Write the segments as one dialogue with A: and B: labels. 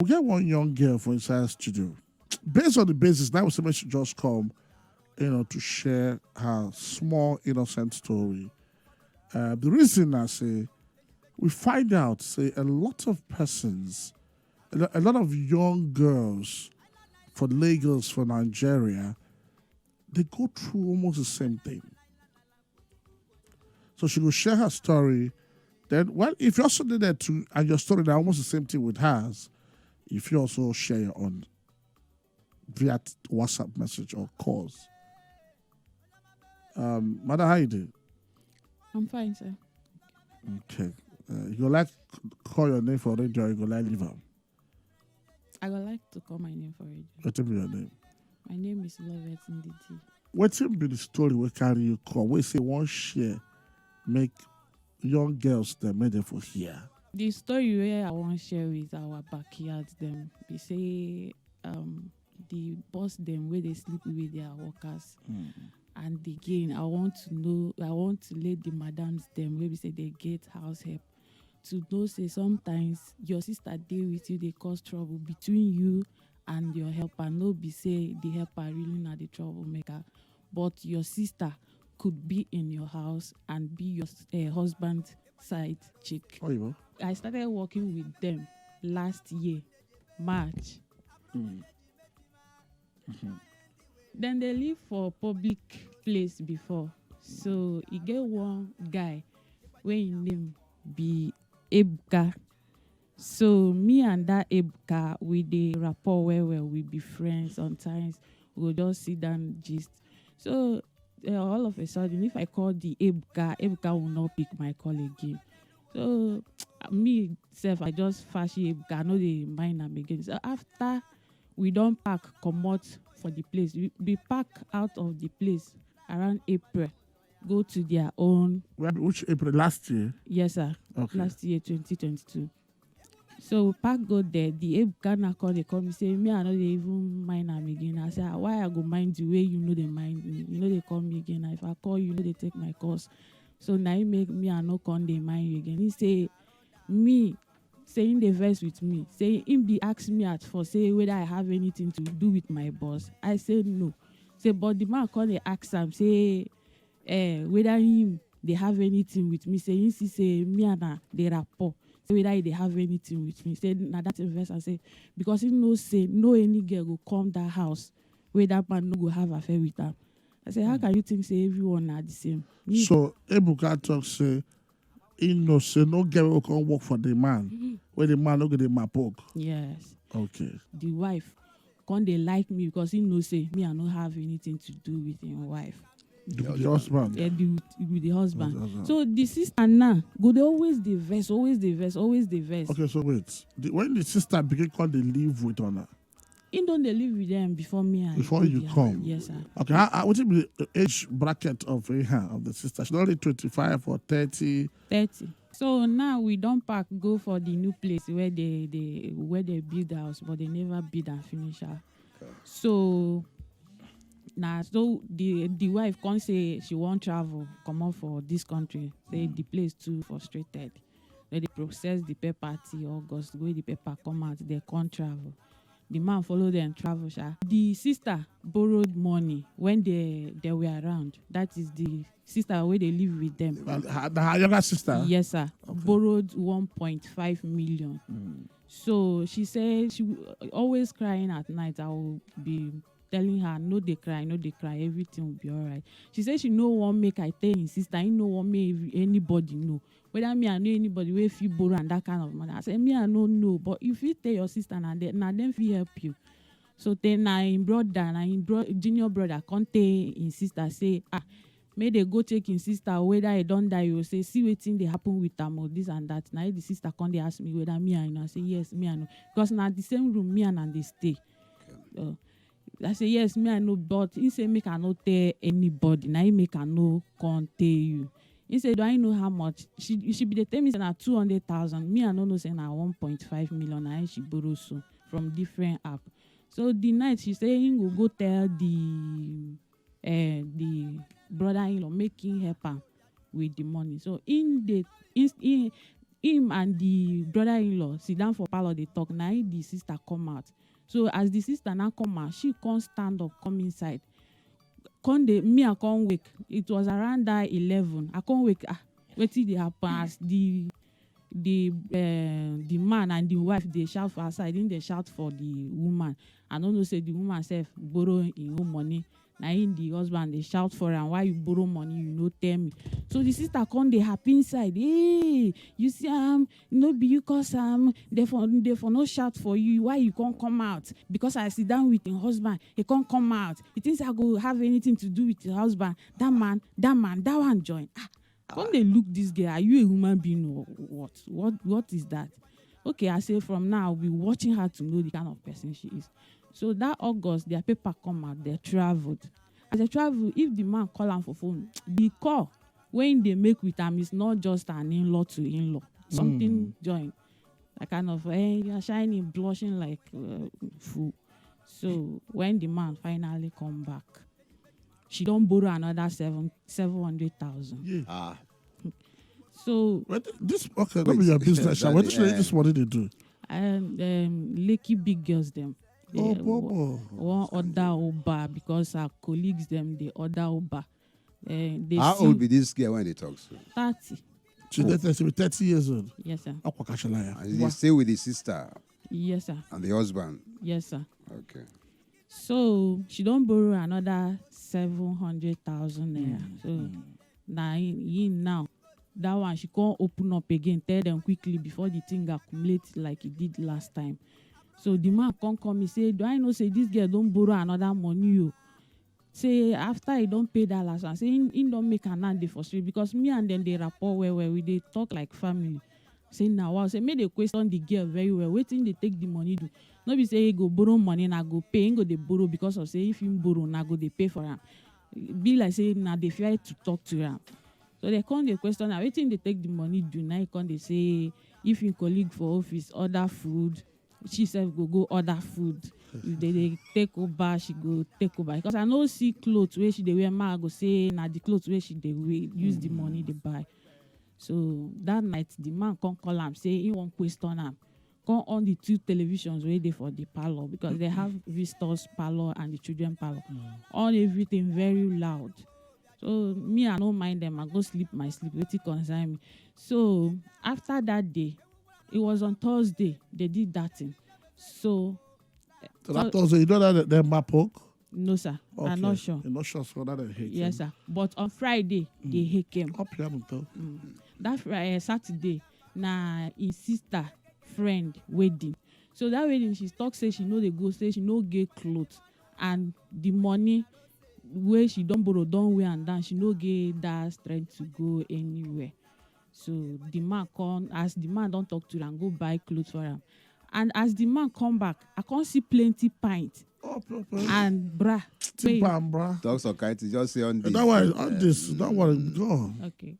A: We get one young girl for inside studio. Based on the basis, now somebody should just come, to share her small innocent story. The reason I say we find out, say a lot of persons, a lot of young girls for Lagos, for Nigeria, they go through almost the same thing. So she will share her story. Then, well, if you're also there too, and your story is almost the same thing with hers, if you also share your own via WhatsApp message or calls. Mother, how you doing?
B: I'm fine, sir.
A: Okay. You go like call your name for radio, or you go like leave am?
B: I would like to call my name for it.
A: What be your name?
B: My name is Lovett Ndidi.
A: What be the story we carry you call? We say one share make young girls them make them for here.
B: The story where I want to share with our backyard them, they say the boss them where they sleep with their workers. And again, I want to let the madams them where we say they get house help to know say sometimes your sister deal with you, they cause trouble between you and your helper. No be say the helper really not the troublemaker, but your sister could be in your house and be your husband's side chick.
A: Oh, you
B: I started working with them last year, March. Then they live for public place before. So he get one guy where his name be Ebuka. So me and that Ebuka, we dey rapport where we be friends. Sometimes we'll just sit down gist. So all of a sudden, if I call the Ebuka will not pick my call again. So me self, I just fashi Ebuka, I know they mind am again. So after we don't pack comot for the place, we pack out of the place around April, go to their own.
A: Which April last year?
B: Yes, sir.
A: Okay.
B: Last year, 2022. So we pack go there. The Ebuka na call, they come and say, me, I know they even mind am again. I say, why I go mind you? Where you know they mind me? You know they call me again. If I call you, know they take my calls. So now you make me, I no come they mind you again. He say, me, saying the verse with me, say him be ask me at first, say whether I have anything to do with my boss. I said no. Say, but the man call they ask him, say, whether him they have anything with me. Say, he say me and they rapport. Say whether they have anything with me. Say now that verse I say because he no say no any girl go come that house where that man no go have affair with her. I say, how can you think say everyone are the same? Me,
A: So Ebuka talk say he no say no girl will come work for the man. Where the man no get the map poke.
B: yes.
A: Okay.
B: The wife can't they like me because he know say me I don't have anything to do with your wife.
A: The husband.
B: Yeah, with the husband.
A: Husband.
B: So the sister now go they always the verse, always the verse, always the verse.
A: Okay, so wait. When the sister begin call they live with honor.
B: He don't they live with them before me and
A: Before you come.
B: Yes, sir.
A: Okay, what will be the age bracket of the sister? She's only 25 or 30.
B: 30. So now we don't pack go for the new place where they build the house, but they never build and finish her. Okay. So now so the wife can't say she won't travel, come on for this country. Say the place too frustrated. Then they process the paper till August, where the paper come out, they can't travel. The man follow them travel. The sister borrowed money when they were around. That is the sister where they live with them.
A: Her younger sister?
B: Yes, sir.
A: Okay.
B: Borrowed 1.5 million. So she said she always crying at night. I will be telling her, no they cry, everything will be all right. She said she no one make I tell his sister, he no one make anybody know. Whether me I know anybody where if you borrow and that kind of money. I said, me I no know, but if you tell your sister and then we help you. So then junior brother can't tell his sister, say, may they go check his sister, whether I don't die, you say, see what thing they happen with them or this and that. Now the sister can't they ask me whether me I know. I say, yes, me I know. Because now the same room, me and they stay. Okay. I say, yes, me I know, but he say, make I not tell anybody. Now he make I no can't tell you. He said, do I know how much? She be the tell me say 200,000. Me I don't know say 1.5 million. And she borrow so from different app. So the night she say he go tell the brother-in-law making help her with the money. So him and the brother-in-law sit down for parlour dey talk. Na him the sister come out. So as the sister now come out, she come stand up, come inside. Me I come wake. It was around that 11. I come wake. Wetin dey happen as the man and the wife dey shout for outside. Then they shout for the woman. I don't know say the woman sef borrow im own money. Na him the husband dey shout for am, why you borrow money, you no tell me. So the sister come dey happy inside. Hey, you see no be you cause they for no shout for you. Why you can't come out? Because I sit down with him husband, he can't come out. He thinks I go have anything to do with his husband. That man, that one join. When they look this girl, are you a human being or what? What is that? Okay, I say from now I'll be watching her to know the kind of person she is. So that August, their paper come out, they traveled. As they travel, if the man call am for phone, the call when they make with him is not just an in-law to in-law. Something join. Like kind of, you're shining, blushing like fool. So when the man finally come back, she don't borrow another 700,000.
A: Yeah.
B: So
A: this okay, not be your business. What did this money they do?
B: Lucky big girls them. One order Uber because our colleagues them they order Uber.
C: How old be this girl when they talk to?
B: 30.
A: She be 30 years old.
B: Yes, sir.
C: And they stay with the sister?
B: Yes, sir.
C: And the husband?
B: Yes, sir.
C: Okay.
B: So she don't borrow another 700,000 naira. So now that one she can't open up again. Tell them quickly before the thing accumulates like it did last time. So the man come and say, do I know say this girl don't borrow another money? You say after he don't pay that last one, say he don't make an hand for street because me and them they rapport where we they talk like family. Say now, wow, say make they question the girl very well. Waiting they take the money do. No be say he go borrow money and I go pay. He go they borrow because of say if him borrow na go they pay for him. Be like say now they fear to talk to him. So they come the question now. Waiting they take the money do now. Come they say if your colleague for office order food, she said go order food. If they take over, she go take over. Because I know see clothes where she they wear. Ma go say na the clothes where she they use the money they buy. So that night the man come call him say he won't question him. Come on the two televisions ready for the parlor because they have visitors parlor and the children parlor. On everything very loud. So me I don't mind them. I go sleep my sleep. Wetin concern me. So after that day, it was on Thursday they did that thing. So
A: that Thursday, you know that they map poke?
B: No sir, okay. I'm not sure.
A: You're not sure so that they hate.
B: Yes sir, but on Friday they hate him. That Saturday na his sister friend wedding. So that wedding she talk say she know they go say she no get clothes and the money where she don't borrow don't wear and down she no get that strength to go anywhere. So the man come as the man don't talk to her and go buy clothes for him. And as the man come back, I can't see plenty pint. And bra.
C: Dogs or kites, just say on this.
A: That one on this. That one gone.
B: Okay.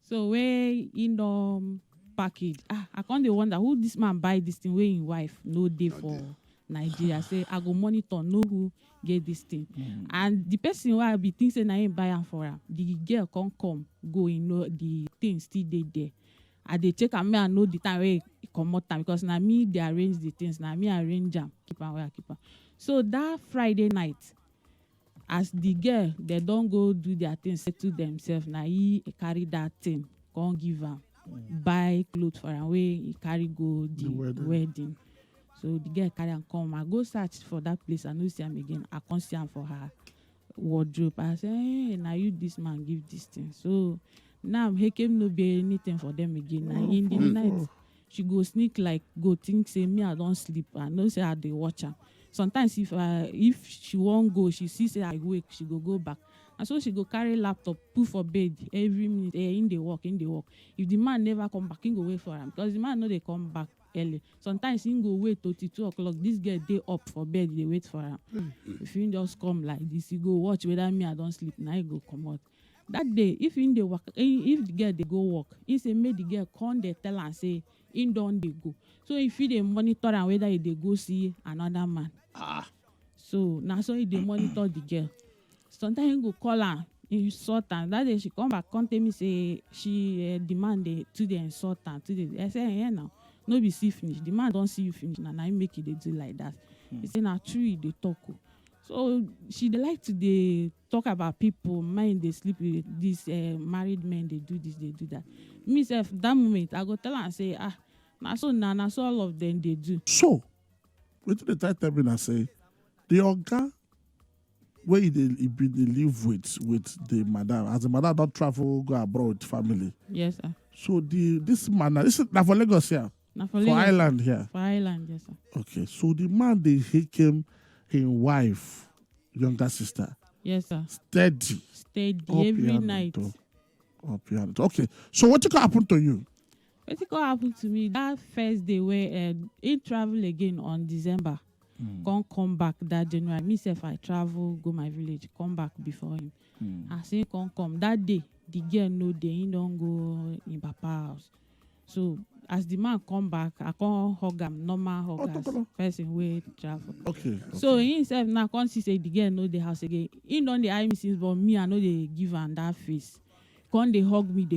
B: So where in package, I can't wonder who this man buy this thing where his wife no day for Nigeria. Say I go monitor, know who get this thing. And the person who I be think say I ain't buy am for her. The girl come go in know the thing still there. And they check and me I know the time where it come out time because now me they arrange the things. Now me arrange them. Keep on where I keep on. So that Friday night, as the girl they don't go do their things, say to themselves, now he carry that thing, can't give her, buy clothes for her, where he carry go the wedding. So the girl carry and come. I go search for that place. I no see him again. I can't see him for her wardrobe. I say, hey, now you this man give this thing. So now he came no be anything for them again. Now in the night, she go sneak like go think say me I don't sleep. I know say I dey watch her. Sometimes if she won't go, she see say I wake, she go back. And so she go carry laptop, put for bed every minute. In the walk. If the man never come back, he go wait for him. Because the man know they come back early. Sometimes he go wait till 2 o'clock. This girl dey up for bed, they wait for him. If he just come like this, he go watch whether me I don't sleep. Now he go come out. That day, if the girl they go work, he say make the girl come they tell and say in don't they go. So if they monitor and whether they go see another man. So now so they monitor the girl. Sometimes he go call her insult am. That day she come back, come tell me say she demand the to the insult am. I say, now, no be see finish. The man don't see you finish. Now I make it they do like that. He say, now true, they talk. So she dey like to dey talk about people, mind they sleep with these married men, they do this, they do that. Me self, that moment, I go tell her and say, na so all of them they do.
A: So, wetin the tell me na say, the oga where he live with the madam, as the madam don't travel, go abroad with family.
B: Yes, sir.
A: So this man, this is na for Lagos here, for Island here.
B: For Island, yes, sir.
A: Okay, so the man they him his wife, younger sister.
B: Yes, sir.
A: Steady
B: every night.
A: Okay, so what happen to you?
B: What happened to me that first day where he travel again on December. Come back that January. Myself, I travel, go my village, come back before him. I say come. That day, the girl know he don't go in Papa house. So as the man come back, I can't hug him, normal hug as person way travel.
A: Okay.
B: So he himself now can't see say the girl know the house again. He don't the eye me since, but me I know they give him that face. Come they hug me,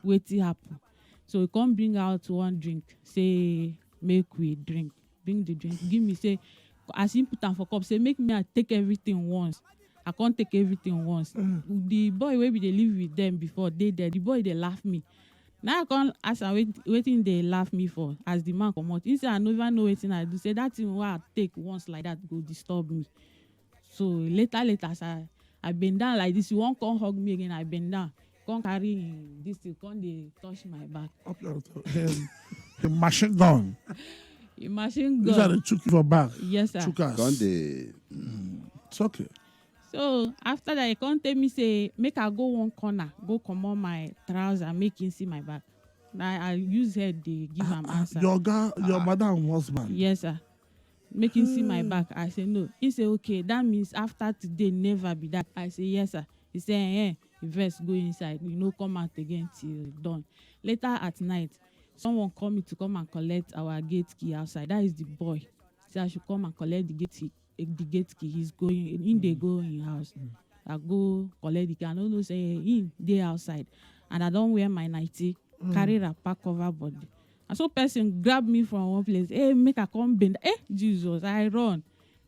B: wetin happen. So he come bring out one drink, say make we drink. Bring the drink, give me say, as he put am for cup, say make me I take everything once. I can't take everything once. The boy wey they live with them before they there, the boy they laugh me. Now I can't ask am waiting they laugh me for as the man come out. He say I never know wetin I do. Say that thing wey I take once like that go disturb me. So later as I bend down like this, you won't come hug me again. I bend down, come carry this thing, come they touch my back.
A: Up your the machine gun.
B: A machine gun.
A: These are the chuki for back.
B: Yes, sir.
A: Chukas. It's okay.
B: So after that, he can't tell me say make I go one corner, go come on my trouser, make him see my back. I use head they give him answer.
A: Your madam husband.
B: Yes, sir. Make him see my back. I say no. He say okay. That means after today never be that. I say yes, sir. He say the verse go inside. You know, come out again till dawn. Later at night, someone called me to come and collect our gate key outside. That is the boy. Say I should come and collect the gate key. The gate key. He's going in. They go in house. I go collect the key. I don't know say in they outside, and I don't wear my nightie. Carry wrapper cover body. And so person grab me from one place. Hey, make a come bend. Jesus, I run.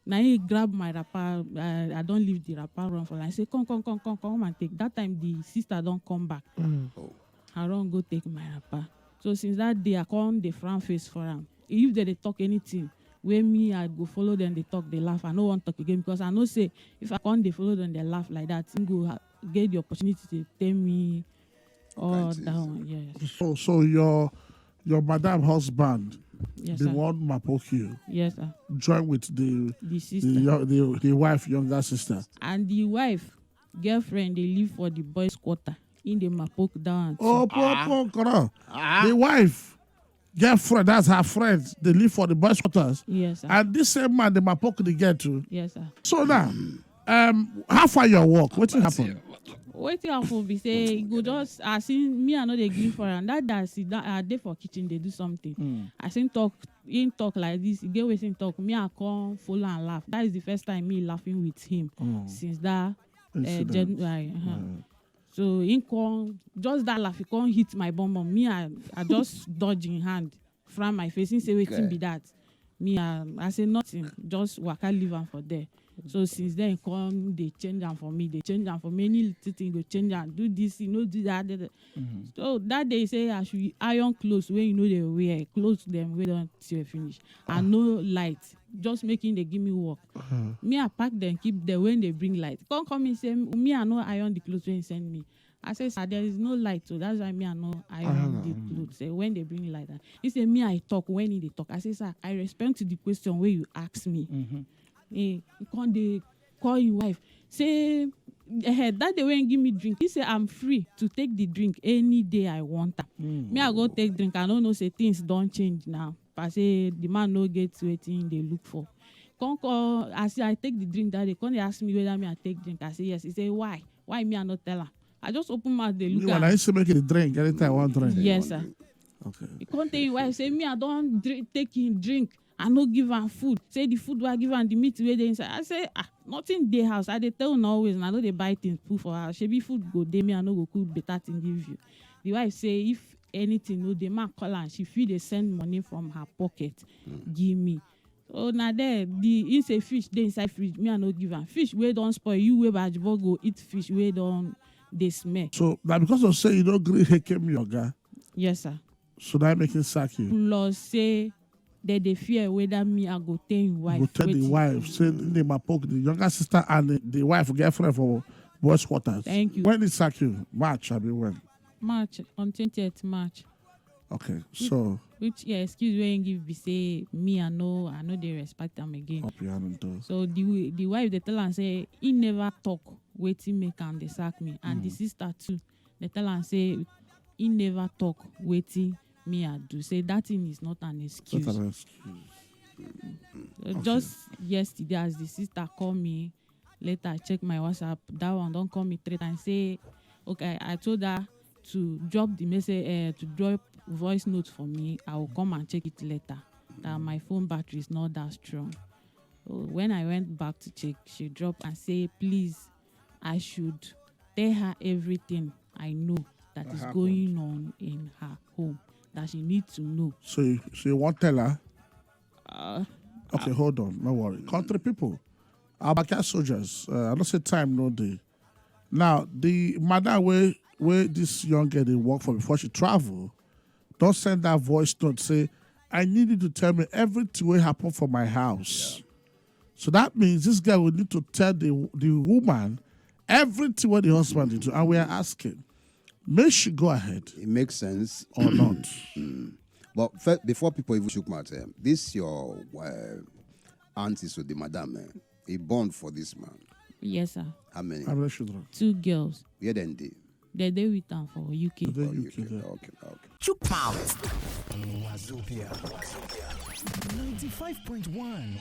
B: Now he grab my wrapper. I don't leave the wrapper run for. I say come and take. That time the sister don't come back. I run go take my wrapper. So since that day, I come the front face for them. If they talk anything, where me I go follow them, they talk, they laugh. I no want talk again because I know say if I come they follow them, they laugh like that. You go get the opportunity to tell me all down. Yes.
A: So your madam husband,
B: yes,
A: the
B: sir.
A: one mapoke you,
B: yes, sir.
A: join with the
B: sister,
A: the wife, younger sister,
B: and the wife girlfriend. They live for the boys' quarter in the mapoke down.
A: The wife girlfriend, that's her friend. They live for the boys' quarters.
B: Yes, sir.
A: And this same man, the mapoke they get to.
B: Yes, sir.
A: So now, how far your work? What happened?
B: Wetin happen be say you go just I see me I know they give for am that day sit down I dey for kitchen they do something. I see him talk like this. He get wetin talk. Me I come follow and laugh. That is the first time me laughing with him since that January. So he come just that laugh. He come hit my bum. Me I just dodge in hand from my face. He say wetin be that. Me I say nothing. Just waka leave am for there. So since then, come they change them for me. They change them for me. Any little thing they change them. Do this, do that. So that day say I should iron clothes when you know they wear clothes them we don't till finish. And no light, just making they give me work. Me I pack them keep them when they bring light. Come and say me I know iron the clothes when you send me. I say sir there is no light so that's why me I know iron the clothes. Say when they bring light. He say me I talk when they talk. I say sir I respond to the question where you ask me. He can't they call your wife. Say that day when you give me drink. He say I'm free to take the drink any day I want. Me I go take drink. I don't know say things don't change now. But I say the man no get waiting they look for. Come call. I say I take the drink that day. Come they ask me whether me I take drink. I say yes. He say why? Why me I not tell her? I just open mouth they look at.
A: I used to make it a drink anytime I want drink.
B: Yes sir.
A: Okay.
B: He can't tell you why. Say me I don't take him drink. I no give am food. Say the food wey I give am, the meat wey dey inside. I say, nothing dey house. I dey tell una always, and I no dey buy things put for house. Shebi food go dey, me I no go cook better thing give you. The wife say if anything no dey, man call am, she fit dey send money from her pocket give me. So na there the say fish dey inside fridge, me I no give am. Fish wey don spoil, you wey bajibo go eat fish wey don dey smell.
A: So na because of say you no gree heke me oga.
B: Yes, sir.
A: So that make him sack you.
B: Plus say they dey fear whether me I go tell him wife.
A: Go tell the wife, say they ma poke the younger sister and the wife girlfriend for boys' quarters.
B: Thank you.
A: When did sack you? March, I mean when?
B: March, on 20th March.
A: Okay, so
B: which excuse wey him give be say me I know they respect am again. So the wife they tell am say he never talk wetin make am dey sack me, and the sister too they tell am say he never talk wetin me I do. Say that thing is not an excuse.
A: Not an excuse.
B: Just yesterday as the sister call me, later I check my WhatsApp, that one don't call me 3 times. Say okay, I told her to drop the message, to drop voice note for me. I will come and check it later. That my phone battery is not that strong. So when I went back to check, she dropped and say, please, I should tell her everything I know that is going on in her home, that she needs to know.
A: So you won't tell her? Okay, hold on, no worry. Country people, our backyard soldiers, I don't say time, no day. Now, the mother where this young girl they work for before she travel, don't send that voice note, say, I need you to tell me everything will happen for my house. Yeah. So that means this guy will need to tell the woman everything what the husband did to, and we are asking, may she go ahead?
C: It makes sense.
A: Or not?
C: But first, before people even shook my time, this your auntie, so the madam, he born for this man.
B: Yes, sir.
C: How many?
A: How many children?
B: 2 girls.
C: Where then they?
B: They with them for UK.
C: Okay.
D: Chook out. 95.1.